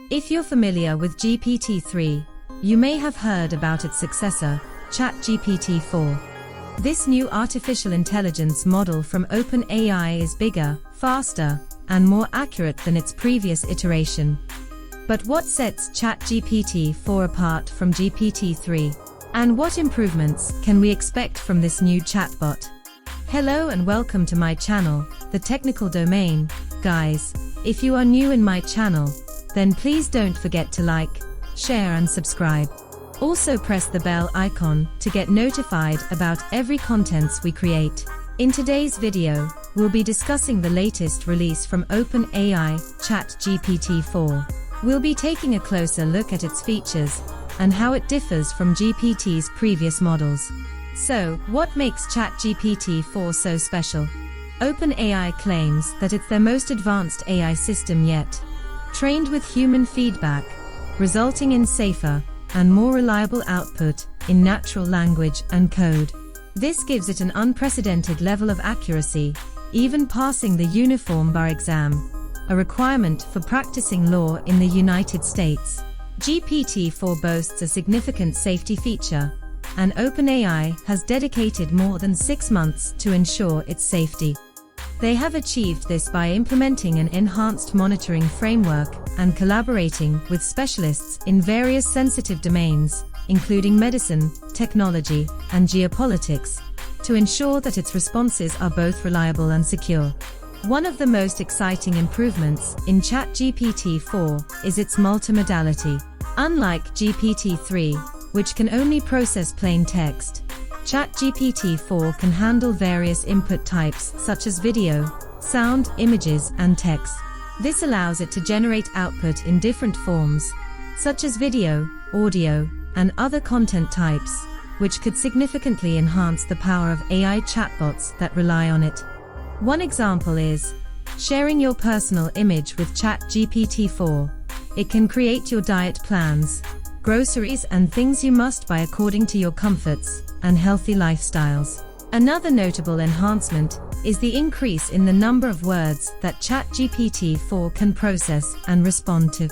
If you're familiar with GPT-3, you may have heard about its successor, ChatGPT-4. This new artificial intelligence model from OpenAI is bigger, faster, and more accurate than its previous iteration. But what sets ChatGPT-4 apart from GPT-3? And what improvements can we expect from this new chatbot? Hello and welcome to my channel, The Technical Domain. Guys, if you are new in my channel, then please don't forget to like, share and subscribe. Also press the bell icon to get notified about every contents we create. In today's video, we'll be discussing the latest release from OpenAI, ChatGPT-4. We'll be taking a closer look at its features and how it differs from GPT's previous models. So, what makes ChatGPT-4 so special? OpenAI claims that it's their most advanced AI system yet, trained with human feedback, resulting in safer and more reliable output in natural language and code. This gives it an unprecedented level of accuracy, even passing the Uniform Bar exam, a requirement for practicing law in the United States. GPT-4 boasts a significant safety feature, and OpenAI has dedicated more than 6 months to ensure its safety. They have achieved this by implementing an enhanced monitoring framework and collaborating with specialists in various sensitive domains, including medicine, technology, and geopolitics, to ensure that its responses are both reliable and secure. One of the most exciting improvements in ChatGPT-4 is its multimodality. Unlike GPT-3, which can only process plain text, ChatGPT-4 can handle various input types such as video, sound, images, and text. This allows it to generate output in different forms, such as video, audio, and other content types, which could significantly enhance the power of AI chatbots that rely on it. One example is sharing your personal image with ChatGPT-4. It can create your diet plans, groceries and things you must buy according to your comforts and healthy lifestyles. Another notable enhancement is the increase in the number of words that ChatGPT-4 can process and respond to.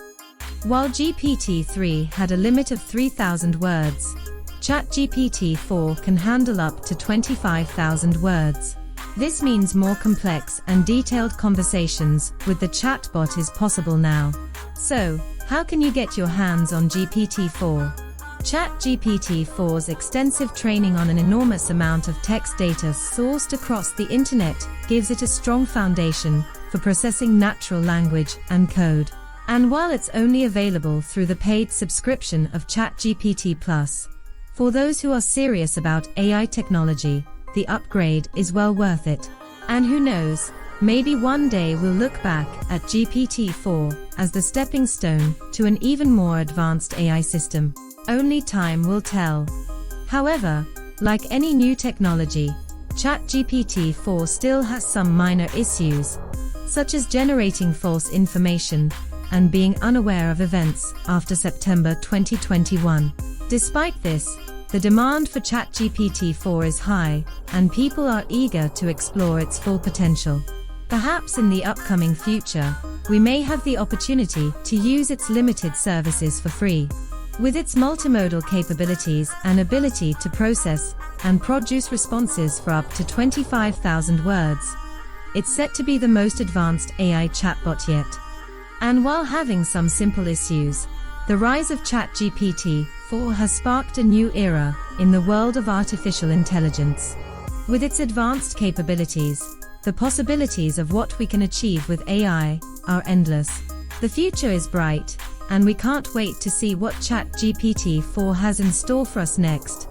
While GPT-3 had a limit of 3,000 words, ChatGPT-4 can handle up to 25,000 words. This means more complex and detailed conversations with the chatbot is possible now. So, how can you get your hands on GPT-4? ChatGPT-4's extensive training on an enormous amount of text data sourced across the internet gives it a strong foundation for processing natural language and code. And while it's only available through the paid subscription of ChatGPT+, for those who are serious about AI technology, the upgrade is well worth it. And who knows, maybe one day we'll look back at GPT-4 as the stepping stone to an even more advanced AI system. Only time will tell. However, like any new technology, ChatGPT-4 still has some minor issues, such as generating false information and being unaware of events after September 2021. Despite this, the demand for ChatGPT-4 is high, and people are eager to explore its full potential. Perhaps in the upcoming future, we may have the opportunity to use its limited services for free. With its multimodal capabilities and ability to process and produce responses for up to 25,000 words, it's set to be the most advanced AI chatbot yet. And while having some simple issues, the rise of ChatGPT-4 has sparked a new era in the world of artificial intelligence. With its advanced capabilities, the possibilities of what we can achieve with AI are endless. The future is bright, and we can't wait to see what ChatGPT-4 has in store for us next,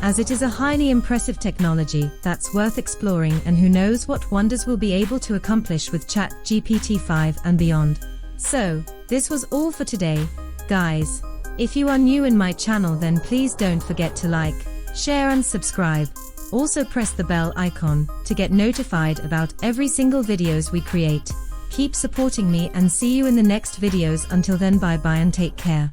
as it is a highly impressive technology that's worth exploring, and who knows what wonders we'll be able to accomplish with ChatGPT-5 and beyond. So, this was all for today, guys. If you are new in my channel, then please don't forget to like, share and subscribe. Also press the bell icon to get notified about every single videos we create. Keep supporting me and see you in the next videos. Until then, bye bye and take care.